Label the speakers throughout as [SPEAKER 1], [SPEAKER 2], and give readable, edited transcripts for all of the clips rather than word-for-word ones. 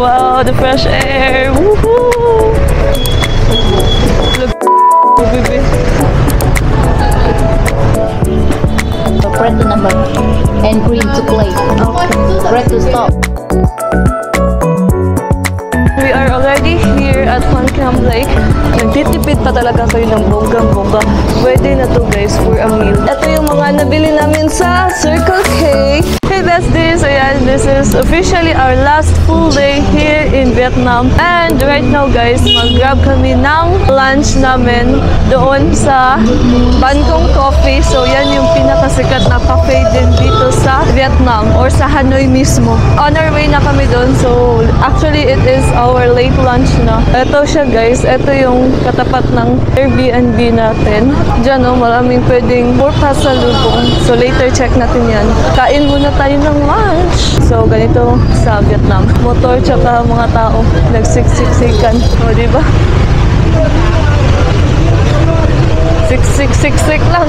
[SPEAKER 1] Wow, the fresh air. Woohoo! Look, baby.
[SPEAKER 2] Press the number and green to play. Press to stop.
[SPEAKER 1] We are already here at Pancam Lake. Nagtitipid pa talaga kayo ng bonggang-bongga. Pwede na to guys for a meal. Ito yung mga nabili namin sa Circle K. Hey besties! Ayan, this is officially our last full day here in Vietnam. And right now guys, mag-grab kami ng lunch namin doon sa Bangkong Coffee. So yan yung pinakasikat na cafe din dito sa Vietnam or sa Hanoi mismo. On our way na kami doon. So actually it is our late lunch na. Ito siya guys. Ito yung katapat ng Airbnb natin. Diyan maraming pwedeng for pasalubong. So later check natin yan. Kain muna tayo ng lunch. So ganito sa Vietnam. Motor tsaka mga tao nagsiksik-sikan. O diba? Siksik lang.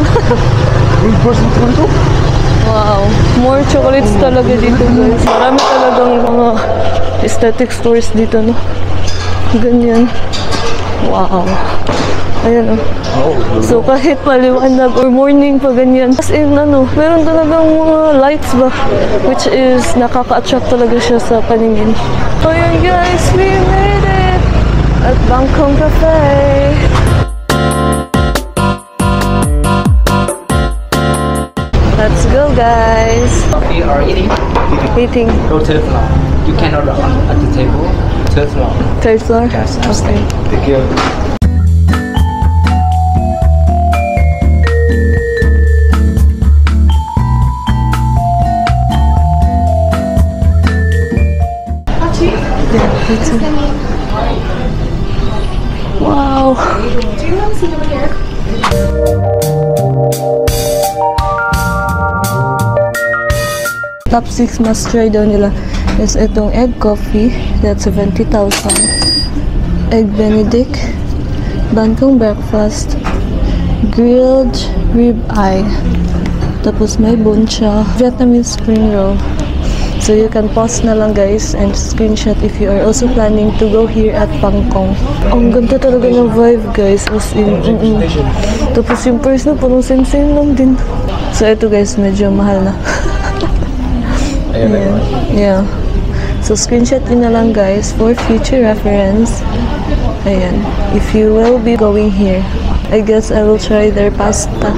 [SPEAKER 1] Wow. More chocolates talaga dito guys. Marami talagang mga aesthetic stores dito, no? Ganyan. Wow. Ayan, So, kahit paliwanag or morning pa ganyan. As in, meron talagang mga lights ba? Which is, nakaka-attract talaga siya sa paningin. So, yun guys, we made it! At Bangkong Cafe! Let's go, guys!
[SPEAKER 3] You are eating?
[SPEAKER 1] Eating.
[SPEAKER 3] Go to the floor. You can order at the table. Third floor.
[SPEAKER 1] Third floor?
[SPEAKER 3] Yes.
[SPEAKER 1] Okay.
[SPEAKER 3] Thank you.
[SPEAKER 1] Wow.
[SPEAKER 4] Do you want to see over here?
[SPEAKER 1] Top 6 must try daw nila is itong egg coffee, that's 70,000. Egg Benedict, Bangkong breakfast, grilled rib eye, tapos may buncha, Vietnamese spring roll. So you can pause na lang guys and screenshot if you are also planning to go here at Bangkong. Ang ganda talaga ng vibe guys, as in, Tapos yung price na parang same lang din. So ito guys, medyo mahal na. Yeah. So screenshot din na lang guys for future reference. Ayan. If you will be going here, I guess I will try their pasta.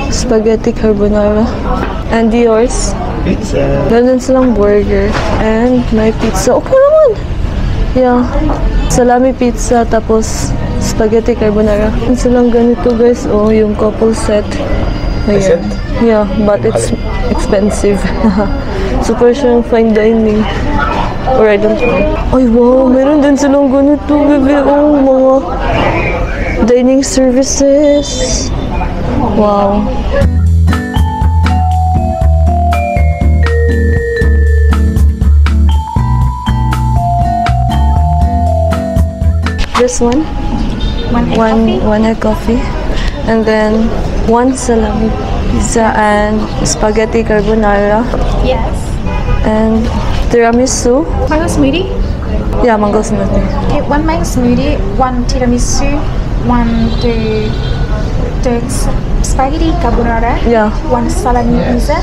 [SPEAKER 1] Spaghetti carbonara. And yours?
[SPEAKER 3] Pizza.
[SPEAKER 1] Ganun silang burger. And may pizza. Okay naman! Yeah. Salami pizza, tapos spaghetti carbonara. Ganun silang ganito guys. Oh, yung couple set. Ayan. Yeah, but it's expensive. Super siyang fine dining. Or I don't know. Ay wow, meron din silang ganito, bebe. Oh, mga dining services. Wow. This one? One egg coffee. And then one salami pizza and spaghetti carbonara.
[SPEAKER 4] Yes.
[SPEAKER 1] And tiramisu.
[SPEAKER 4] Mango smoothie?
[SPEAKER 1] Yeah, mango smoothie.
[SPEAKER 4] Okay, one mango smoothie, one tiramisu, one the spaghetti carbonara,
[SPEAKER 1] Yeah.
[SPEAKER 4] one salami pizza,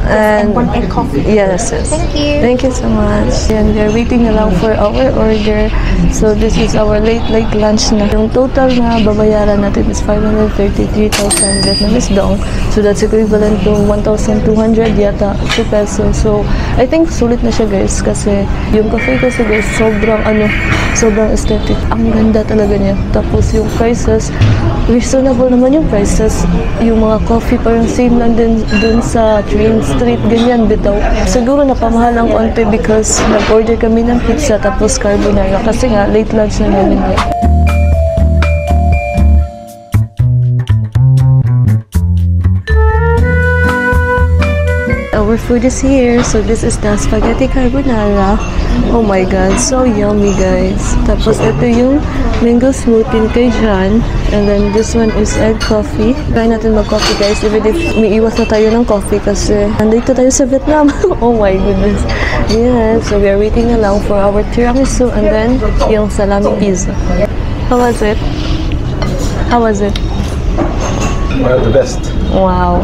[SPEAKER 4] and one egg coffee.
[SPEAKER 1] Yes.
[SPEAKER 4] Thank you.
[SPEAKER 1] Thank you so much. And we are waiting na lang for our order. So this is our late lunch na. Yung total na babayaran natin is 533,000 Vietnamese dong. So that's equivalent to 1,200 yata, 2 pesos. So I think sulit na siya guys kasi yung cafe kasi guys sobrang aesthetic. Ang ganda talaga niya. Tapos yung prices, reasonable naman yung prices. Yung mga coffee parang same lang din dun sa train street, ganyan bitaw. Siguro napamahal ang konti because nag-order kami ng pizza tapos carbonara kasi nga late lunch na namin. our food is here. So this is the spaghetti carbonara. Oh my god, so yummy guys. Tapos ito yung mango smoothie kay John. And then this one is egg coffee. Try natin mag-coffee guys, even if may iwas na tayo ng coffee kasi nandito tayo sa Vietnam. Oh my goodness. Yeah, so we are waiting na lang for our tiramisu and then yung salami pizza. How was it? How was it?
[SPEAKER 5] One of the best.
[SPEAKER 1] Wow.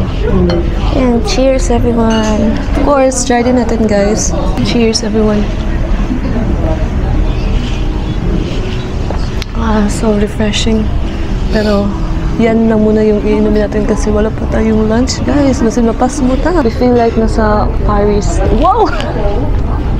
[SPEAKER 1] And cheers everyone. Of course, try din natin guys. Cheers everyone. So refreshing. Pero yan na muna yung iinumin natin kasi wala pa tayong lunch guys. Kasi mapas mo ta. We feel like nasa Paris. Wow!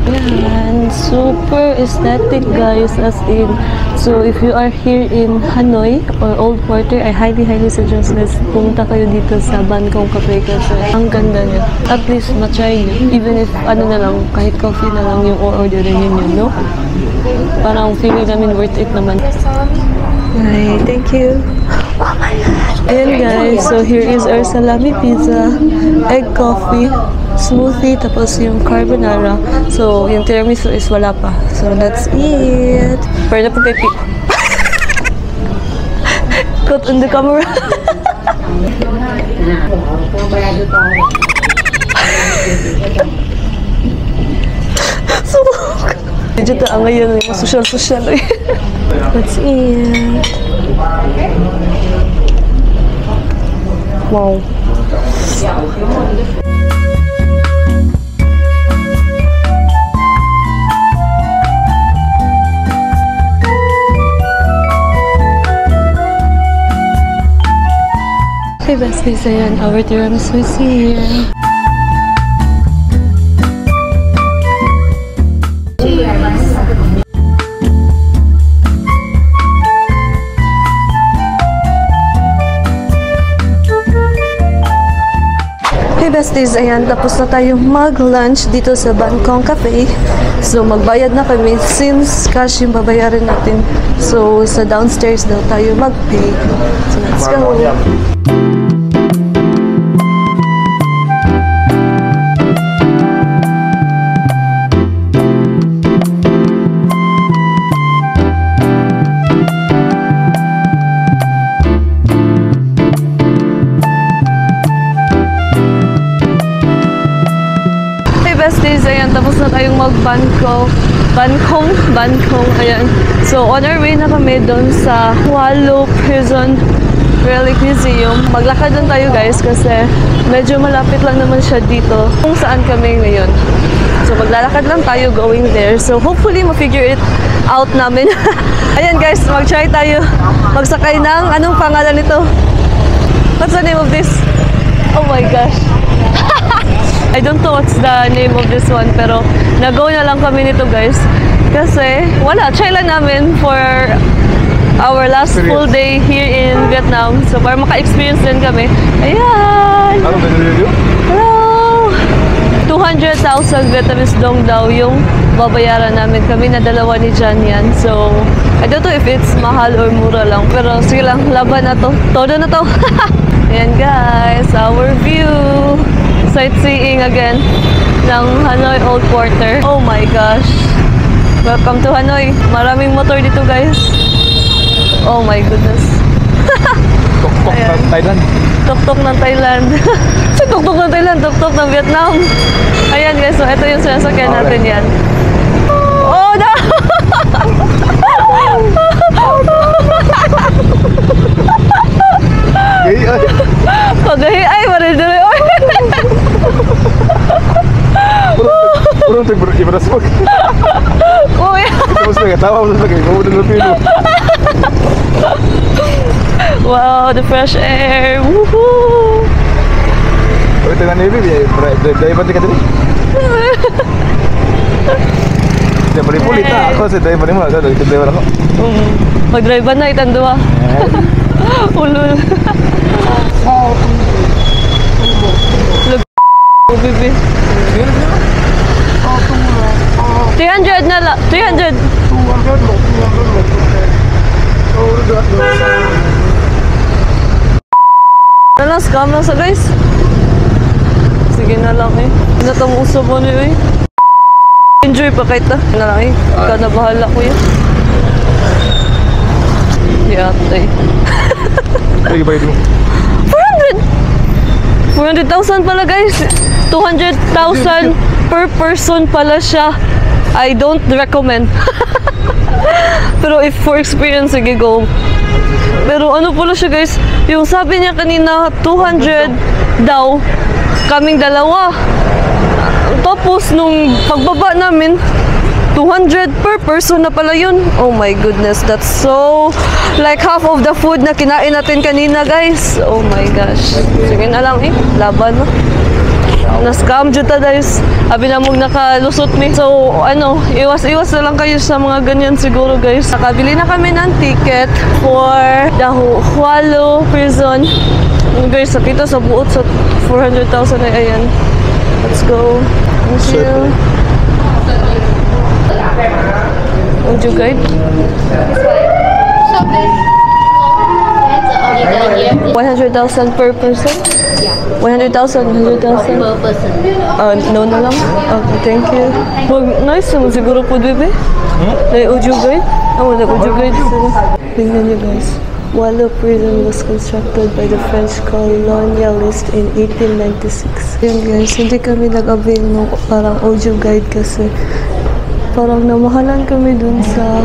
[SPEAKER 1] Yan, super aesthetic guys, as in. So if you are here in Hanoi or Old Quarter, I highly suggest guys pumunta kayo dito sa Bangkok Cafe kasi ang ganda niya. At least ma-try nyo. Even if ano na lang, kahit coffee na lang yung orderin nyo, no? Parang feeling namin worth it naman. Hi, thank you. Oh my gosh. Ayan guys, so here is our salami pizza, egg coffee, smoothie, tapos yung carbonara. So, yung tiramisu is wala pa. So, let's eat. Pwede na po kay Pip. Caught on the camera. So, medyo ta ngayon yung social eh. Let's eat. Wow. Hey besties, ayan, our tiramisu is here. Hey besties, ayan, tapos na tayong mag-lunch dito sa Bangkok Cafe. So, magbayad na kami since cash yung babayaran natin. So, sa downstairs daw tayo mag-pay. So, let's go! Besties, ayan, tapos na tayong mag-Bangkok, ayan. So, on our way na kami doon sa Hoa Lo Prison Relic Museum. Maglakad lang tayo guys kasi medyo malapit lang naman siya dito kung saan kami ngayon. So, maglalakad lang tayo going there. So, hopefully, ma-figure it out namin. Ayan guys, mag-try tayo magsakay ng, anong pangalan nito? What's the name of this? Oh my gosh. I don't know what's the name of this one, pero nag-go na lang kami nito guys. Kasi wala, try lang namin for our last full day here in Vietnam. So para maka-experience din kami. Ayan! Hello! 200,000 Vietnamese dong daw yung babayaran namin. Kami na dalawa ni John yan. So, I don't know if it's mahal or mura lang. Pero sige lang, laban na to. Todo na to. Ayan guys, our view. Sightseeing again ng Hanoi Old Quarter. Oh my gosh. Welcome to Hanoi. Maraming motor dito guys. Oh my goodness.
[SPEAKER 5] Tok-tok ng Thailand.
[SPEAKER 1] Tok-tok ng Thailand. Si tok-tok ng Thailand, tok-tok ng Vietnam. Ayan guys, so ito yung sinasakyan natin yan. Oh no! Pagahi ay, maridiri.
[SPEAKER 5] Purong ibaras mo.
[SPEAKER 1] Kuya.
[SPEAKER 5] Tapos nagatawa mo sa lagay. Mamudan na pino.
[SPEAKER 1] Wow, the fresh air. Woohoo!
[SPEAKER 5] Oye, te gané, baby. Dahil ba di ka dali? Dia beri pulita. Ako sa dahil ba ni mo? Dahil ba ako?
[SPEAKER 1] Mag-drive ba na itandua? Ulul. Oh, baby. 300 na lang. 300. Scam lang sa guys. sige na lang eh. Natang usap mo na eh. Enjoy pa kahit na lang eh. Ikaw na bahala kuya. Di ate.
[SPEAKER 5] Lagi bayad mo.
[SPEAKER 1] 400,000 pala guys. 200,000 per person pala siya. I don't recommend. Pero if for experience, sige go. Pero ano pala siya guys, yung sabi niya kanina 200 daw kaming dalawa. Tapos nung pagbaba namin 200 per person na pala yun. Oh my goodness, that's so like half of the food na kinain natin kanina guys. Oh my gosh. Sige na lang eh, laban no. Na-scam dyan ta guys. Abi na mong nakalusot mi. So ano, iwas-iwas na lang kayo sa mga ganyan siguro guys. Nakabili na kami ng ticket for the Hualo prison. Guys, sakita sa buot sa 400,000 ay ayan. Let's go. Thank you. Would you guide? 100,000 per person? 100,000, 100,000.
[SPEAKER 2] Per person.
[SPEAKER 1] No na lang. Okay, thank you. Well, nice naman siguro po, bebe. May audio guide? Wala audio guide sila. Tingnan niyo guys. Hualo prison was constructed by the French colonialists in 1896. Yun guys, hindi kami nag-avail ng parang audio guide kasi parang namahalan kami dun sa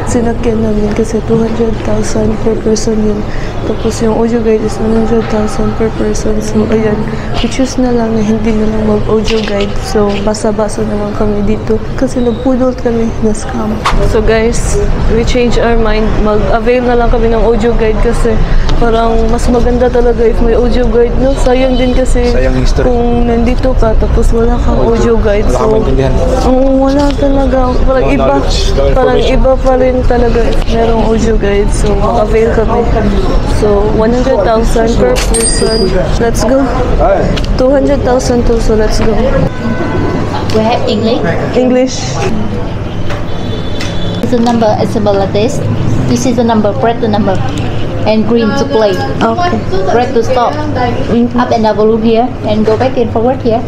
[SPEAKER 1] sinakyan namin kasi 200,000 per person yun. Tapos yung audio guide is 100,000 per person. So ayan, i-choose na lang na hindi na lang mag-audio guide. So basa-basa naman kami dito kasi nagpudol kami na scam. So guys, we change our mind. Mag-avail na lang kami ng audio guide kasi parang mas maganda talaga if may audio guide, no? Sayang din kasi
[SPEAKER 5] Sayang history.
[SPEAKER 1] kung nandito ka tapos wala kang audio guide.
[SPEAKER 5] Wala kang maintindihan.
[SPEAKER 1] Wala talaga. Parang
[SPEAKER 5] No
[SPEAKER 1] iba.
[SPEAKER 5] knowledge, no
[SPEAKER 1] Parang
[SPEAKER 5] information.
[SPEAKER 1] iba pa rin talaga if merong audio guide. So mag-avail kami. So 100,000 per person. Let's go. 200,000 too, so let's go.
[SPEAKER 2] We have English.
[SPEAKER 1] English.
[SPEAKER 2] It's a number, it's about like this. This is the number, press the number. And green to play.
[SPEAKER 1] Okay.
[SPEAKER 2] Red to stop. Up and down volume here. And go back and forward here.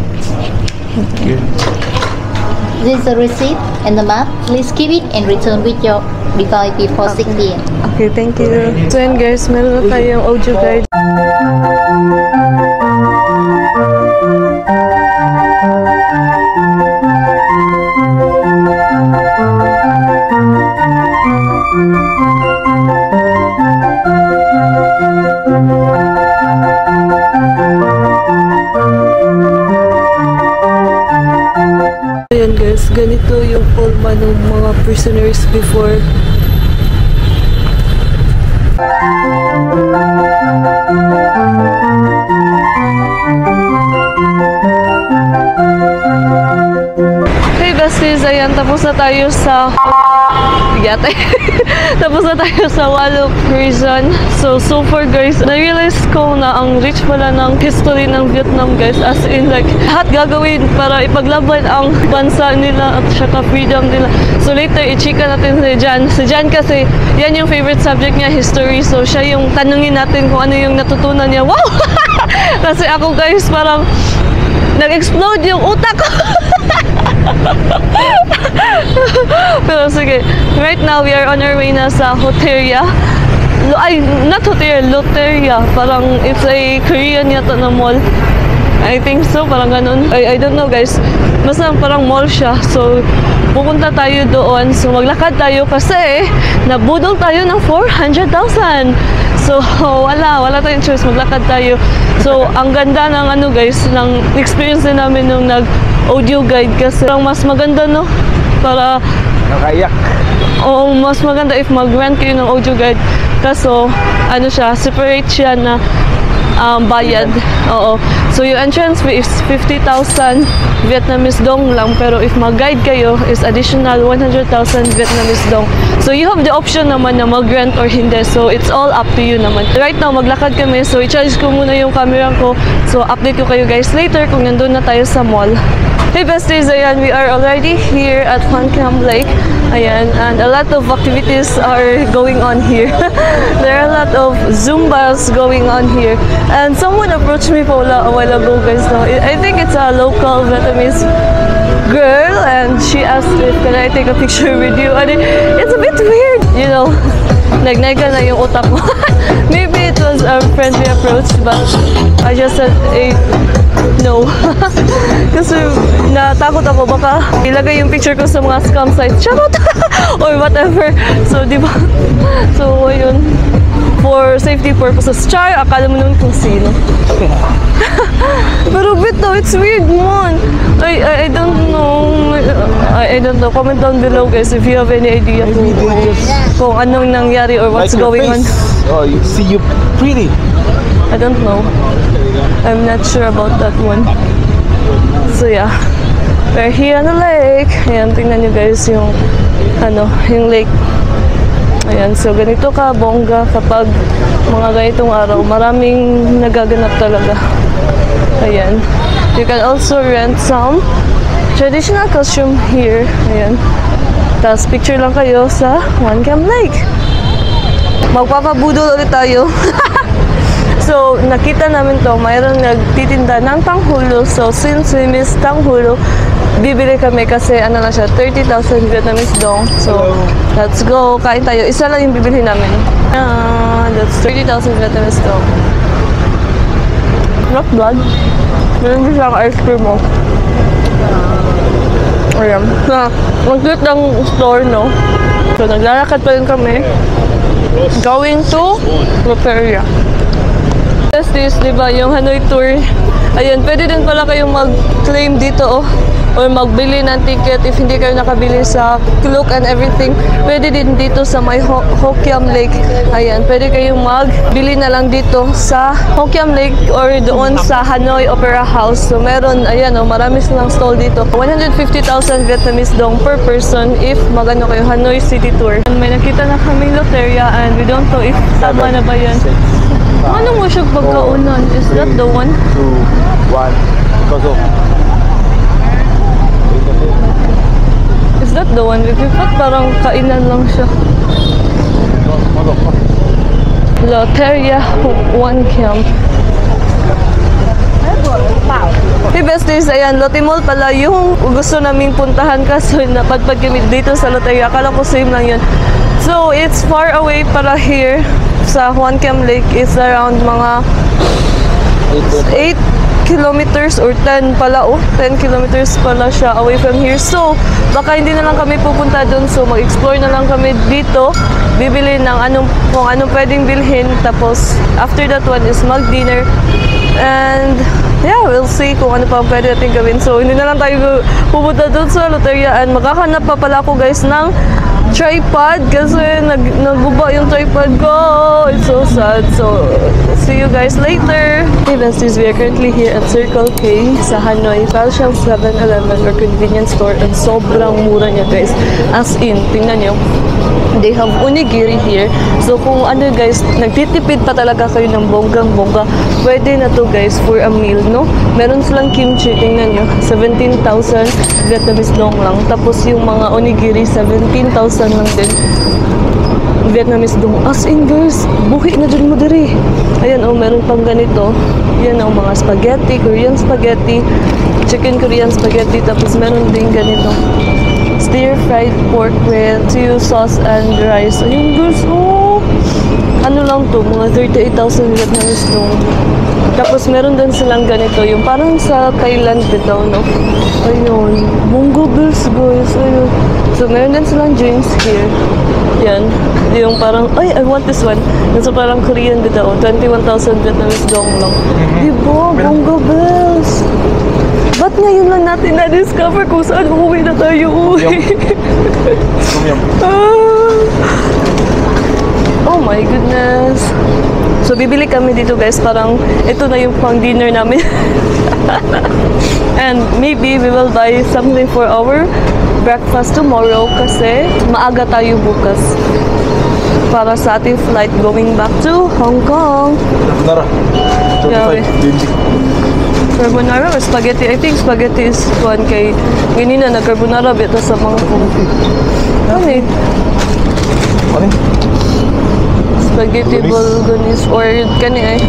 [SPEAKER 2] This is the receipt and the map. Please keep it and return with your device before 6 p.m.
[SPEAKER 1] Okay, thank you. So yun guys, meron na tayong audio guide. Ayan guys, ganito yung forma ng mga prisoners before. Hey besties, ayan, tapos na tayo sa yate. Tapos na tayo sa Hualo prison. So far guys, na-realize ko na ang rich pala ng history ng Vietnam guys. As in like, lahat gagawin para ipaglaban ang bansa nila at saka freedom nila. So later, i-chika natin si Jan. Si Jan kasi, yan yung favorite subject niya, history. So siya yung tanungin natin kung ano yung natutunan niya. Wow! Kasi ako guys, parang nag-explode yung utak ko. Pero sige, right now we are on our way na sa Hoteria. Ay, not Hoteria, Loteria. Parang it's a Korean yata na mall. I think so, parang ganun. I don't know guys. Basta parang mall siya. So, pupunta tayo doon. So, maglakad tayo kasi nabudol tayo ng 400,000. So, wala tayong choice. Maglakad tayo. So, ang ganda ng ano guys, ng experience din namin nung nag-audio guide kasi parang mas maganda, no? Para
[SPEAKER 5] Nakaiyak.
[SPEAKER 1] oo, mas maganda if mag-rent kayo ng audio guide. Kaso, ano siya, separate siya na bayad. Oo. So, yung entrance fee is 50,000 Vietnamese dong lang. Pero if mag-guide kayo, is additional 100,000 Vietnamese dong. So, you have the option naman na mag-rent or hindi. So, it's all up to you naman. Right now, maglakad kami. So, i-charge ko muna yung camera ko. So, update ko kayo guys later kung nandun na tayo sa mall. Hey besties, ayan, we are already here at Phan Cam Lake. Ayan, and a lot of activities are going on here. There are a lot of Zumbas going on here. And someone approached me a while ago, guys. No? I think it's a local Vietnamese girl, and she asked if can I take a picture with you. And it's a bit weird, you know. Nagnega na yung utak mo. Maybe it was a friendly approach, but I just said, no. Kasi natakot ako baka ilagay yung picture ko sa mga scam sites. Charot! Or whatever. So, di ba? So, ayun. For safety purposes. Char, akala mo nun kung sino. Pero bito, it's weird man. I don't know. I don't know. Comment down below guys if you have any idea kung anong nangyari or what's going on.
[SPEAKER 5] Oh, you see you pretty.
[SPEAKER 1] I don't know. I'm not sure about that one. So yeah. We're here on the lake. Ayan, tingnan nyo guys yung yung lake. Ayan, so ganito ka bongga kapag mga ganitong araw. Maraming nagaganap talaga. Ayan. You can also rent some traditional costume here. Ayan. Tapos picture lang kayo sa One Cam Lake. Magpapabudol ulit tayo. So, nakita namin to, mayroong nagtitinda ng tanghulo. So, since we miss tanghulo, bibili kami kasi ano na siya, 30,000 Vietnamese dong. So, let's go. Kain tayo. Isa lang yung bibili namin. That's 30,000 Vietnamese dong. Not bad. Meron din siyang ice cream mo. Ayan. Ang cute ng store, no? So, naglalakad pa rin kami. Going to Roperia. This, diba, yung Hanoi Tour. Ayan, pwede din pala kayong mag-claim dito, or magbili ng ticket if hindi kayo nakabili sa Klook and everything. Pwede din dito sa may Ho Kiam Lake. Ayan, pwede kayong magbili na lang dito sa Ho Kiam Lake or doon sa Hanoi Opera House. So, meron, ayan, marami silang stall dito. 150,000 Vietnamese dong per person if magano kayo Hanoi City Tour. And may nakita na kaming loteria and we don't know if tama na ba yan. Ano mo siya pagkaunan? Is that the one?
[SPEAKER 5] 2, 1, go.
[SPEAKER 1] Is that the one? Because parang kainan lang siya. Loteria One Camp. Hey besties, ayan, Lotte Mall pala yung gusto naming puntahan kaso napadpad kami dito sa Loteria. Akala ko same lang yun. So, it's far away para here sa One Cam Lake. It's around mga 8 kilometers or 10 pala, 10 kilometers pala siya away from here. So, baka hindi na lang kami pupunta dun. So, mag-explore na lang kami dito. Bibili ng kung anong pwedeng bilhin. Tapos, after that one is mag-dinner. And, yeah, we'll see kung ano pa pwede natin gawin. So, hindi na lang tayo pupunta dun sa Loteria. And maghahanap pa pala ako guys ng tripod kasi naguba yung tripod ko. It's so sad. So, see you guys later. Hey besties, we are currently here at Circle K sa Hanoi. Para siyang 7-Eleven or convenience store and sobrang mura niya guys. As in, tingnan nyo. They have onigiri here. So, kung ano guys, nagtitipid pa talaga kayo ng bonggang-bongga, pwede na to guys for a meal, no? Meron silang kimchi, tingnan nyo. 17,000 Vietnamese dong lang. Tapos yung mga onigiri, 17,000 lang din. Vietnamese dong. As in guys, buhi na dyan mo diri. Ayan meron pang ganito. Yan mga spaghetti, Korean spaghetti, chicken Korean spaghetti. Tapos meron din ganito. Stir-fried pork with seaweed sauce and rice. Ayun guys, ano lang to, mga 38,000 Vietnamese dong. Tapos meron din silang ganito, yung parang sa Thailand dito, no? Ayun, Bongo Bills guys, ayun. So meron din silang drinks here. Yan, yung parang, I want this one. Yung so parang Korean dito, 21,000 Vietnamese dong lang. Diba, Bongo Bills? Ba't ngayon lang natin na-discover kung saan uuwi na tayo uwi? Oh my goodness. So, bibili kami dito guys. Parang ito na yung pang dinner namin. And maybe we will buy something for our breakfast tomorrow kasi maaga tayo bukas. Para sa ating flight going back to Hong Kong.
[SPEAKER 5] Nara.
[SPEAKER 1] Grabe. Carbonara or spaghetti? I think spaghetti is one kay ganina na carbonara bita sa mga kung. Ano eh?
[SPEAKER 5] Ano?
[SPEAKER 1] Spaghetti bolognese or kani ay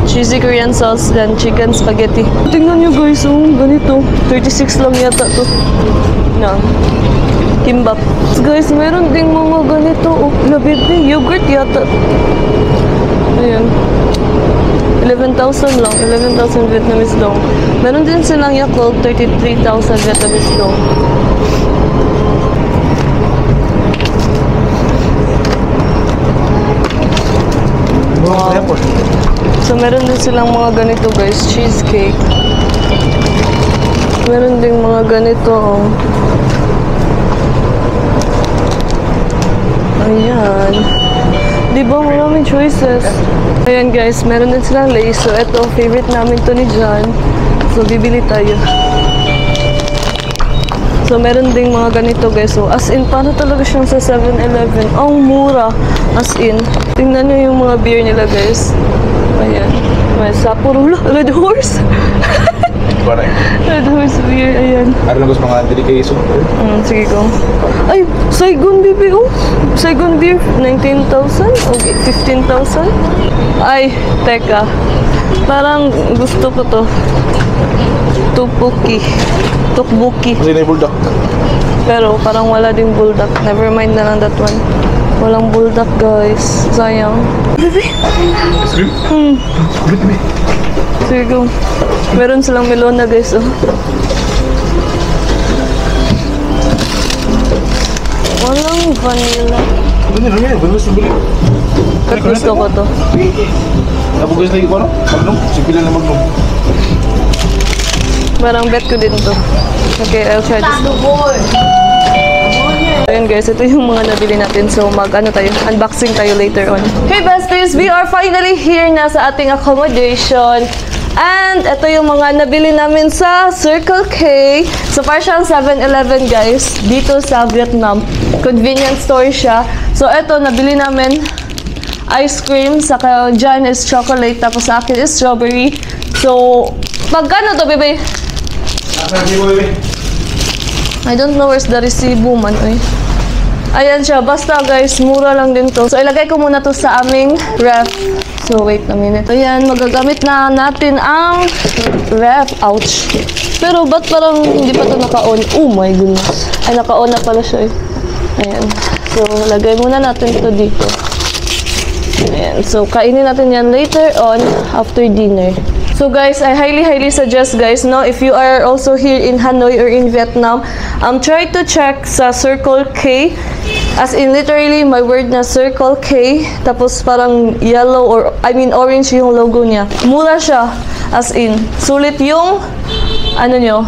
[SPEAKER 1] cheesy Korean sauce and chicken spaghetti. Tingnan nyo guys, oh, ganito. 36 lang yata to. Na. Kimbap. So guys, meron ding mga ganito. Oh, labit din. Yogurt yata. Ayan. 11,000 lang. 11,000 Vietnamese dong. Meron din silang Yakult. 33,000 Vietnamese dong. Wow. So, meron din silang mga ganito guys. Cheesecake. Meron din mga ganito. Oh. Ayan. Diba maraming choices? Ayan guys, meron din silang Lay's. So, ito, favorite namin to ni John. So, bibili tayo. So, meron ding mga ganito guys. So, as in, paano talaga siyang sa 7-Eleven? Ang mura. As in. Tingnan nyo yung mga beer nila guys. Ayan. May Sapporo. Red Horse.
[SPEAKER 5] Parang.
[SPEAKER 1] Red Horse beer. Ayan.
[SPEAKER 5] Ano lang gusto mga delicate
[SPEAKER 1] Sige ko. Ay, Saigon baby. Oh. Saigon beer. 19,000? Okay, 15,000? Ay, teka. Parang gusto ko to. Tukbuki.
[SPEAKER 5] Kasi na yung bulldog.
[SPEAKER 1] Pero parang wala ding bulldog. Never mind na lang that one. Walang bulldog guys. Sayang. Baby?
[SPEAKER 5] Ice cream? Baby.
[SPEAKER 1] Sige go. Meron silang melona guys. Oh. Walang vanilla.
[SPEAKER 5] Ano yan? Ano gusto bili?
[SPEAKER 1] Kat gusto ko to.
[SPEAKER 5] Nabugas lagi ko ano? Magnum? Sipilan na Magnum.
[SPEAKER 1] Parang bet ko din to. Okay, I'll try this. Ayun guys, ito yung mga nabili natin. So unboxing tayo later on. Hey besties, we are finally here na sa ating accommodation. And ito yung mga nabili namin sa Circle K. So para siyang 7-Eleven guys, dito sa Vietnam. Convenience store siya. So ito, nabili namin ice cream. Saka dyan is chocolate. Tapos sa akin is strawberry. So, magkano to, bebe? I don't know where's the resibo man, eh. Ayan siya. Basta guys, mura lang din to. So, ilagay ko muna to sa aming ref. So, wait a minute. Ayan, magagamit na natin ang ref. Ouch. Pero, ba't parang hindi pa to naka-on? Oh my goodness. Ay, naka-on na pala siya, eh. Ayan. So, lagay muna natin to dito. Ayan. So, kainin natin yan later on after dinner. So guys, I highly suggest guys, no, if you are also here in Hanoi or in Vietnam, try to check sa Circle K. As in literally my word na Circle K, tapos parang yellow or I mean orange yung logo niya. Mura siya. As in, sulit yung ano nyo,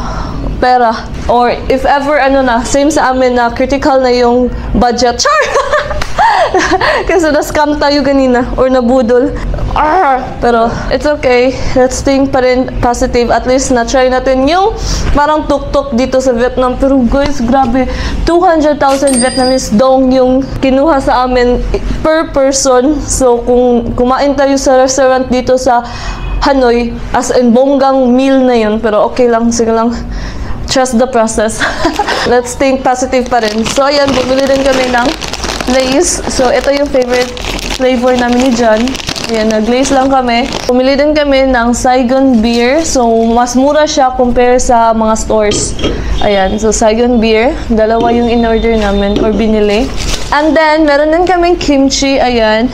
[SPEAKER 1] pera. Or if ever ano na, same sa amin na critical na yung budget. Char! Kasi na-scam tayo ganina or nabudol. Pero it's okay. Let's think pa rin positive. At least na-try natin yung parang tuk-tuk dito sa Vietnam. Pero guys, grabe. 200,000 Vietnamese dong yung kinuha sa amin per person. So kung kumain tayo sa restaurant dito sa Hanoi, as in bonggang meal na yun. Pero okay lang, sige lang. Trust the process. Let's think positive pa rin. So ayan, bumili din kami ng Lay's. So ito yung favorite flavor namin ni John. Ayan, nag-glaze lang kami. Pumili din kami ng Saigon beer. So, mas mura siya compare sa mga stores. Ayan, so Saigon beer. Dalawa yung in-order namin or binili. And then, meron din kaming kimchi. Ayan.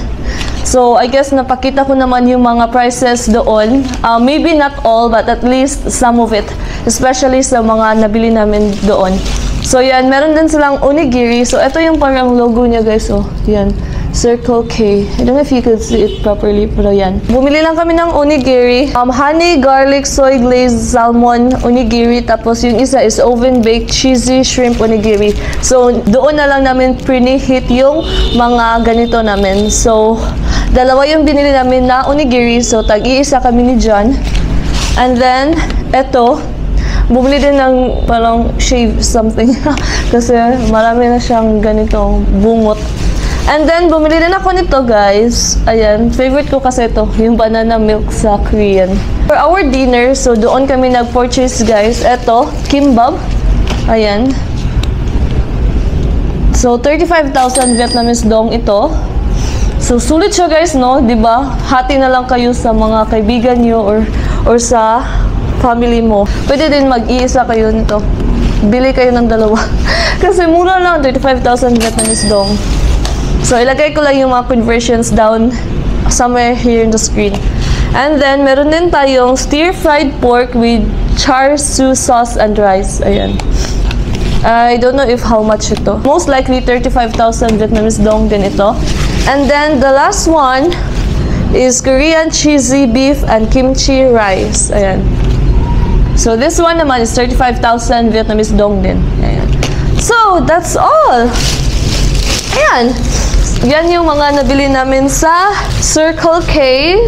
[SPEAKER 1] So, I guess napakita ko naman yung mga prices doon. Maybe not all, but at least some of it. Especially sa mga nabili namin doon. So, yan. Meron din silang onigiri. So, ito yung parang logo niya, guys. Oh, yan. Circle K. I don't know if you could see it properly, pero yan. Bumili lang kami ng onigiri. Honey, garlic, soy glazed salmon onigiri. Tapos yung isa is oven-baked cheesy shrimp onigiri. So, doon na lang namin pre-heat yung mga ganito namin. So, dalawa yung binili namin na onigiri. So, tag-iisa kami ni John. And then, eto, bumili din ng parang shave something. Kasi marami na siyang ganitong bungot. And then, bumili din ako nito, guys. Ayan, favorite ko kasi ito, yung banana milk sa Korean. For our dinner, so doon kami nag-purchase, guys. Ito, kimbap. Ayan. So, 35,000 Vietnamese dong ito. So, sulit siya, guys, no? Diba? Hati na lang kayo sa mga kaibigan nyo or sa family mo. Pwede din mag-iisa kayo nito. Bili kayo ng dalawa. Kasi mura lang, 35,000 Vietnamese dong. So, ilagay ko lang yung mga conversions down somewhere here in the screen. And then, meron din tayong stir-fried pork with char siu sauce and rice. Ayan. I don't know if how much ito. Most likely, 35,000 Vietnamese dong din ito. And then, the last one is Korean cheesy beef and kimchi rice. Ayan. So, this one naman is 35,000 Vietnamese dong din. Ayan. So, that's all. Ayan. Yan yung mga nabili namin sa Circle K.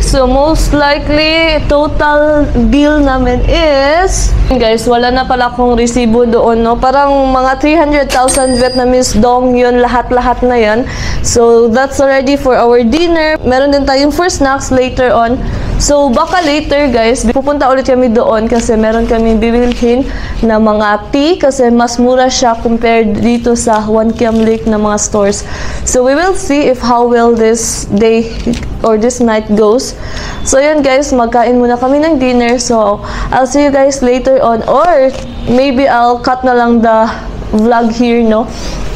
[SPEAKER 1] So, most likely, total bill namin is... Guys, wala na pala akong resibo doon, no? Parang mga 300,000 Vietnamese dong yun, lahat-lahat na yan. So, that's already for our dinner. Meron din tayong for snacks later on. So, baka later, guys, pupunta ulit kami doon kasi meron kami bibilhin na mga tea kasi mas mura siya compared dito sa One Cam Lake na mga stores. So, we will see if how well this day or this night goes. So, yun, guys, magkain muna kami ng dinner. So, I'll see you guys later on or maybe I'll cut na lang the vlog here, no?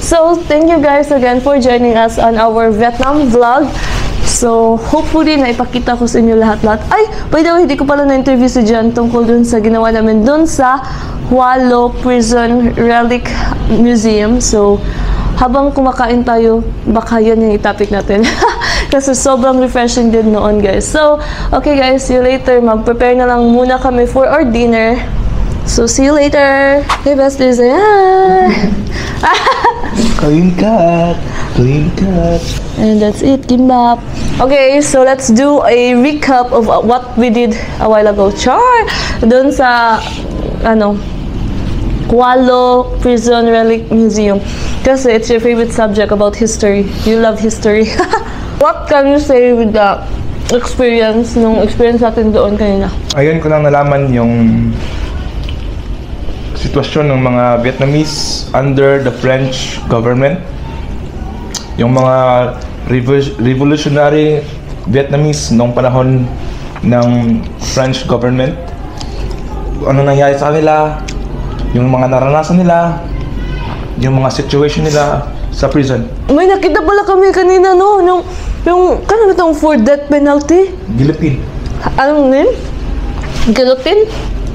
[SPEAKER 1] So, thank you guys again for joining us on our Vietnam vlog. So, hopefully, naipakita ko sa inyo lahat-lahat. Ay, by the way, hindi ko pala na-interview si John tungkol dun sa ginawa namin dun sa Hua Lo Prison Relic Museum. So, habang kumakain tayo, baka yan yung topic natin. Kasi sobrang refreshing din noon, guys. So, okay guys, see you later. Mag-prepare na lang muna kami for our dinner. So, see you later. Hey, besties. Ayan.
[SPEAKER 5] Clean cut. Clean cut.
[SPEAKER 1] And that's it, kimbap. Okay, so let's do a recap of what we did a while ago. Char! Doon sa, Hua Lo Prison Relic Museum. Kasi it's your favorite subject about history. You love history. What can you say with the experience natin doon kanina?
[SPEAKER 5] Ayun ko lang nalaman yung sitwasyon ng mga Vietnamese under the French government. Yung mga revolutionary Vietnamese noong panahon ng French government. Ano nangyari sa kanila, yung mga naranasan nila, yung mga situation nila sa prison.
[SPEAKER 1] May nakita pala kami kanina, no? Yung kano itong for death penalty?
[SPEAKER 5] Guillotine.
[SPEAKER 1] Anong name? Guillotine?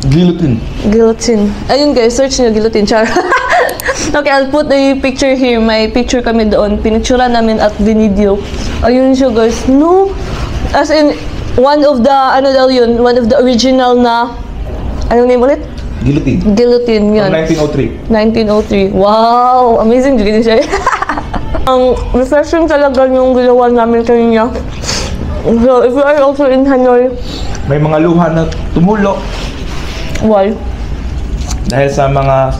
[SPEAKER 5] Guillotine.
[SPEAKER 1] Guillotine. Ayun guys, search nyo guillotine. Char. Okay, I'll put a picture here. May picture kami doon. Pinictura namin at binidyo. Ayun siya guys. No. As in, one of the, one of the original na, anong name ulit?
[SPEAKER 5] Guillotine.
[SPEAKER 1] Guillotine, yun.
[SPEAKER 5] From 1903.
[SPEAKER 1] 1903. Wow! Amazing din siya. Ang refreshing talaga yung ginawa namin kanina. So, if you are also in Hanoi,
[SPEAKER 5] May mga luha na tumulo.
[SPEAKER 1] why?
[SPEAKER 5] Dahil sa mga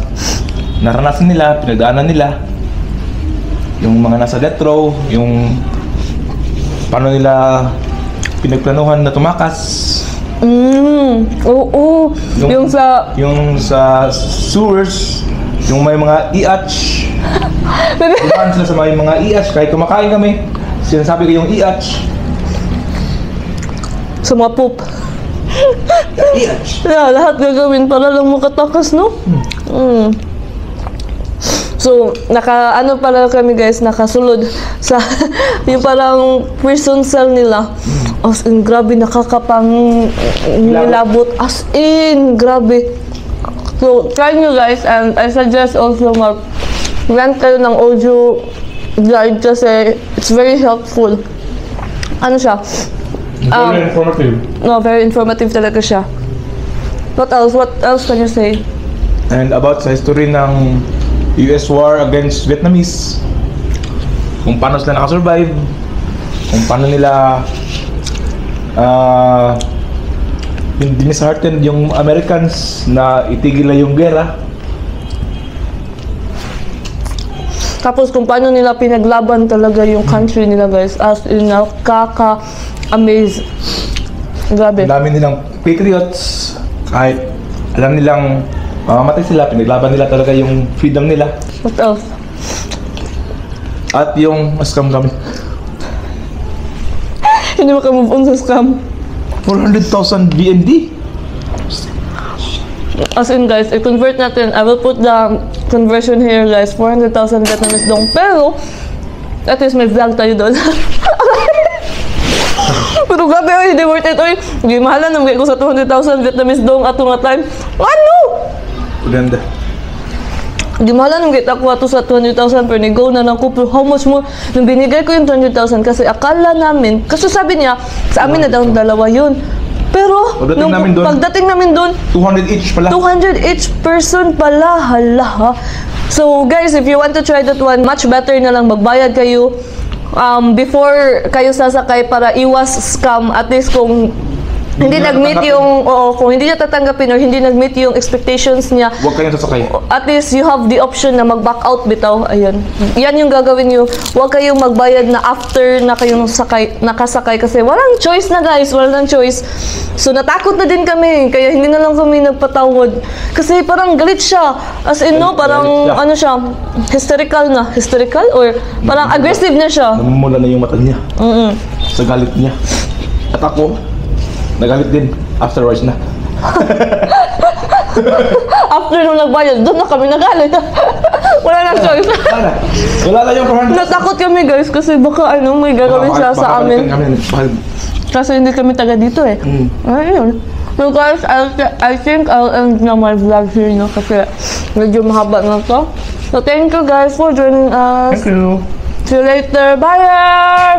[SPEAKER 5] naranasan nila, pinagdaanan nila, yung mga nasa death row, yung paano nila pinagplanuhan na tumakas,
[SPEAKER 1] Oo. Yung
[SPEAKER 5] sa sewers, yung may mga iatch, dumaan sila sa mga iatch, kahit kumakain kami, sinasabi ko yung iatch,
[SPEAKER 1] sa mga poop.
[SPEAKER 5] iatch.
[SPEAKER 1] Yeah, lahat gagawin para lang makatakas, no? So, pala kami guys, nakasulod sa yung parang prison cell nila. As in, grabe, nakakapang nilabot. As in, grabe. So, try nyo guys, and I suggest also mag-rent kayo ng audio guide kasi it's very helpful. Ano siya?
[SPEAKER 5] Very informative.
[SPEAKER 1] No, very informative talaga siya. What else? What else can you say?
[SPEAKER 5] And about sa history ng US war against Vietnamese, kung paano sila nakasurvive, kung paano nila hindi disheartened yung Americans na itigil na yung gera.
[SPEAKER 1] Tapos kung paano nila pinaglaban talaga yung country nila guys, as in nakaka-amaze. Grabe.
[SPEAKER 5] Ang dami nilang patriots, kahit alam nilang mamamatay sila, pinaglaban nila talaga yung freedom nila.
[SPEAKER 1] What else?
[SPEAKER 5] At yung scam kami.
[SPEAKER 1] Hindi makamove on sa scam.
[SPEAKER 5] 400,000 BND?
[SPEAKER 1] As in guys, i-convert natin. I will put the conversion here guys. 400,000 Vietnamese dong. Pero, at least may vlog tayo doon. Pero grabe, oy, hindi worth it, oy. Hindi mahalan, namigay ko sa 200,000 Vietnamese dong at nga time. Ano?
[SPEAKER 5] Ganda.
[SPEAKER 1] Hindi mahalan, namigay ako ato sa 200,000 pero ni-go na lang ko. Pero how much more? Nung binigay ko yung 200,000 kasi akala namin, kasi sabi niya, sa amin na daw dalawa yun. Pero, pagdating namin doon,
[SPEAKER 5] 200 each pala.
[SPEAKER 1] 200 each person pala. Hala ha. So guys, if you want to try that one, much better na lang magbayad kayo before kayo sasakay para iwas scam. At least kung hindi nag-meet yung, kung hindi niya tatanggapin or hindi nag-meet yung expectations niya,
[SPEAKER 5] Huwag kayong sasakay.
[SPEAKER 1] at least you have the option na mag-back out bitaw. Ayun. Yan yung gagawin niyo. Huwag kayong magbayad na after na kayong nakasakay kasi walang choice na guys. Walang choice. So natakot na din kami. Kaya hindi na lang kami nagpatawad. Kasi parang galit siya. As in no, parang ano siya, hysterical na. Hysterical or parang aggressive na siya.
[SPEAKER 5] Namumula na yung mata niya. Sa galit niya. At ako, nagalit din. Afterwards na.
[SPEAKER 1] After nung nagbayad, doon na kami nagalit. Wala nang choice.
[SPEAKER 5] Wala na yung 400.
[SPEAKER 1] Natakot kami guys kasi baka ano may gagawin siya sa amin. Kasi hindi kami taga dito eh. Ayun. So guys, I think I'll end na my vlog here, no? Kasi medyo mahaba na to. So thank you guys for joining us.
[SPEAKER 5] Thank you.
[SPEAKER 1] See you later. Bye!